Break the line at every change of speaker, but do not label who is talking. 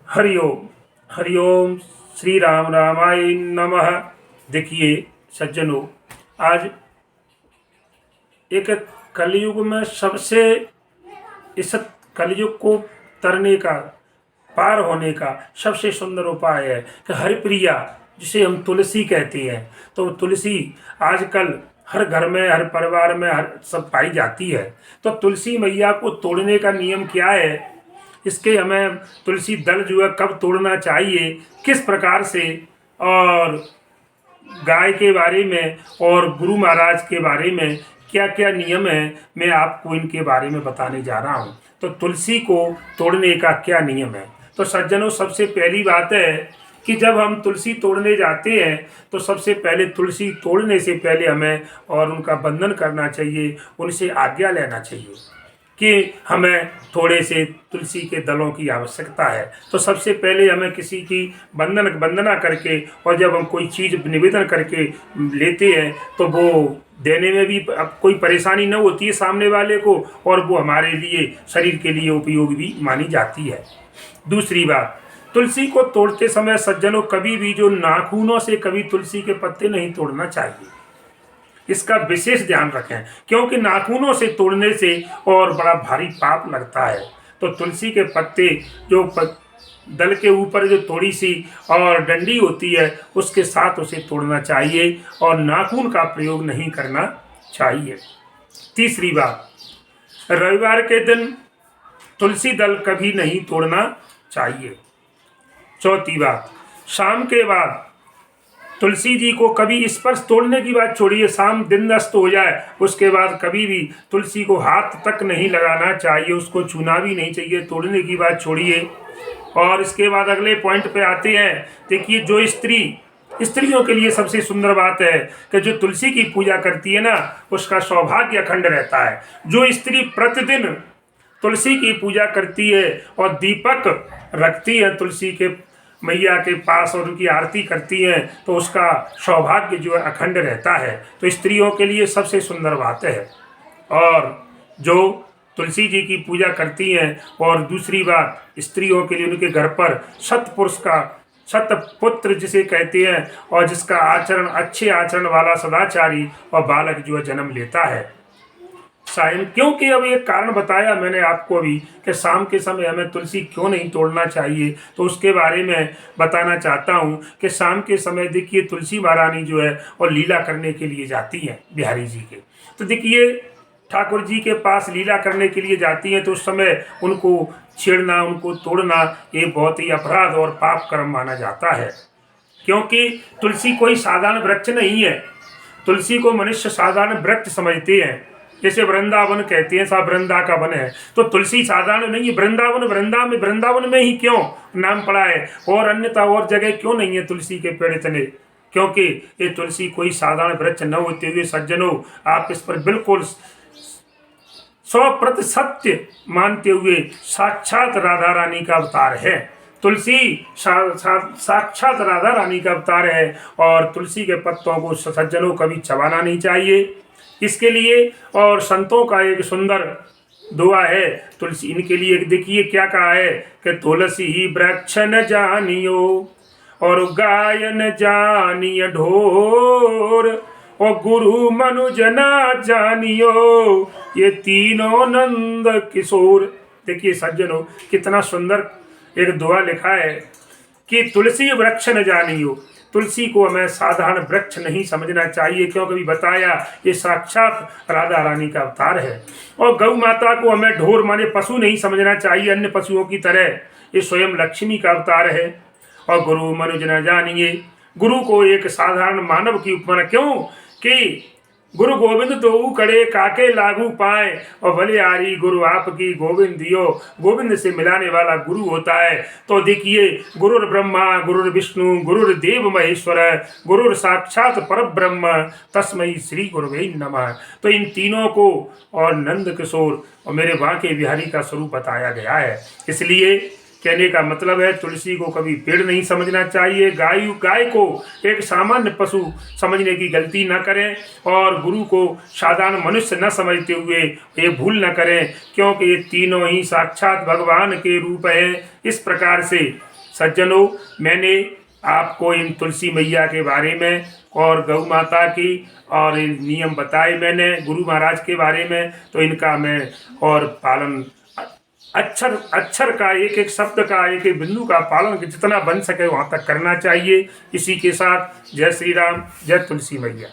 हरिओम। हरिओम। श्री राम रामाय नमः। देखिए सज्जनों, आज एक कलयुग में सबसे इस कलयुग को तरने का, पार होने का सबसे सुंदर उपाय है कि हरिप्रिया, जिसे हम तुलसी कहते हैं। तो तुलसी आजकल हर घर में, हर परिवार में, हर सब पाई जाती है। तो तुलसी मैया को तोड़ने का नियम क्या है, इसके हमें तुलसी दल जो है कब तोड़ना चाहिए, किस प्रकार से, और गाय के बारे में और गुरु महाराज के बारे में क्या क्या नियम है, मैं आपको इनके बारे में बताने जा रहा हूँ। तो तुलसी को तोड़ने का क्या नियम है। तो सज्जनों, सबसे पहली बात है कि जब हम तुलसी तोड़ने जाते हैं तो सबसे पहले तुलसी तोड़ने से पहले हमें और उनका बंधन करना चाहिए, उनसे आज्ञा लेना चाहिए कि हमें थोड़े से तुलसी के दलों की आवश्यकता है। तो सबसे पहले हमें किसी की वंदना करके, और जब हम कोई चीज़ निवेदन करके लेते हैं तो वो देने में भी अब कोई परेशानी न होती है सामने वाले को, और वो हमारे लिए, शरीर के लिए उपयोगी भी मानी जाती है। दूसरी बात, तुलसी को तोड़ते समय सज्जनों कभी भी जो नाखूनों से कभी तुलसी के पत्ते नहीं तोड़ना चाहिए, इसका विशेष ध्यान रखें, क्योंकि नाखूनों से तोड़ने से और बड़ा भारी पाप लगता है। तो तुलसी के पत्ते जो दल के ऊपर जो थोड़ी सी और डंडी होती है उसके साथ उसे तोड़ना चाहिए, और नाखून का प्रयोग नहीं करना चाहिए। तीसरी बात, रविवार के दिन तुलसी दल कभी नहीं तोड़ना चाहिए। चौथी बात, शाम के बाद तुलसी जी को कभी स्पर्श, तोड़ने की बात छोड़िए, शाम दिन अस्त हो जाए उसके बाद कभी भी तुलसी को हाथ तक नहीं लगाना चाहिए, उसको छूना भी नहीं चाहिए, तोड़ने की बात छोड़िए। और इसके बाद अगले पॉइंट पे आते हैं। देखिए, जो स्त्रियों के लिए सबसे सुंदर बात है कि जो तुलसी की पूजा करती है ना, उसका सौभाग्य अखंड रहता है। जो स्त्री प्रतिदिन तुलसी की पूजा करती है और दीपक रखती है तुलसी के मैया के पास और उनकी आरती करती हैं, तो उसका सौभाग्य जो है अखंड रहता है। तो स्त्रियों के लिए सबसे सुंदर बात है। और जो तुलसी जी की पूजा करती हैं, और दूसरी बात, स्त्रियों के लिए उनके घर पर सतपुरुष का, सतपुत्र जिसे कहते हैं, और जिसका आचरण, अच्छे आचरण वाला सदाचारी और बालक जो है जन्म लेता है। शायद क्योंकि अब एक कारण बताया मैंने आपको अभी कि शाम के समय हमें तुलसी क्यों नहीं तोड़ना चाहिए, तो उसके बारे में बताना चाहता हूँ कि शाम के समय देखिए तुलसी महारानी जो है और लीला करने के लिए जाती हैं बिहारी जी के। तो देखिए, ठाकुर जी के पास लीला करने के लिए जाती हैं, तो उस समय उनको छेड़ना, उनको तोड़ना, ये बहुत ही अपराध और पाप कर्म माना जाता है। क्योंकि तुलसी कोई साधारण वृक्ष नहीं है। तुलसी को मनुष्य साधारण वृक्ष समझते हैं, जैसे वृंदावन कहते हैं, साहब वृंदा का वन है, तो तुलसी साधारण नहीं है। वृंदावन में ही क्यों नाम पड़ा है, और अन्यथा और जगह क्यों नहीं है तुलसी के पेड़ इतने, क्योंकि ये तुलसी कोई साधारण वृक्ष न होते हुए सज्जनों, आप इस पर बिल्कुल 100% सत्य मानते हुए साक्षात राधा रानी का अवतार है। तुलसी साक्षात राधा रानी का अवतार है, और तुलसी के पत्तों को सज्जनों कभी चबाना नहीं चाहिए। इसके लिए और संतों का एक सुंदर दुआ है तुलसी, इनके लिए देखिए क्या कहा है कि तुलसी वृक्ष न जानियो और गाय न जानिय ढोर, और गुरु मनुज न जानियो ये तीनों नंद किशोर। देखिए सज्जनों, कितना सुंदर एक दुआ लिखा है कि तुलसी वृक्ष न जानियो, तुलसी को हमें साधारण वृक्ष नहीं समझना चाहिए, क्योंकि बताया ये साक्षात राधा रानी का अवतार है। और गौ माता को हमें ढोर माने पशु नहीं समझना चाहिए अन्य पशुओं की तरह, ये स्वयं लक्ष्मी का अवतार है। और गुरु मनुज न जानिए, गुरु को एक साधारण मानव की उपमा, क्यों कि गुरु गोविंद दो कड़े काके लागू पाए, और भले आरी गुरु आपकी गोविंद दियो, गोविंद से मिलाने वाला गुरु होता है। तो देखिए, गुरुर ब्रह्मा गुरुर विष्णु गुरुर्देव महेश्वर गुरुर साक्षात परब्रह्म तस्मै श्री गुरुवे नमः। तो इन तीनों को और नंद किशोर और मेरे बांके बिहारी का स्वरूप बताया गया है। इसलिए कहने का मतलब है, तुलसी को कभी पेड़ नहीं समझना चाहिए, गाय को एक सामान्य पशु समझने की गलती न करें, और गुरु को साधारण मनुष्य न समझते हुए ये भूल न करें, क्योंकि ये तीनों ही साक्षात भगवान के रूप हैं। इस प्रकार से सज्जनों, मैंने आपको इन तुलसी मैया के बारे में और गौ माता की और इन नियम बताए मैंने गुरु महाराज के बारे में, तो इनका मैं और पालन अक्षर अक्षर का एक एक शब्द का एक एक बिंदु का पालन जितना बन सके वहाँ तक करना चाहिए। इसी के साथ जय श्री राम, जय तुलसी मैया।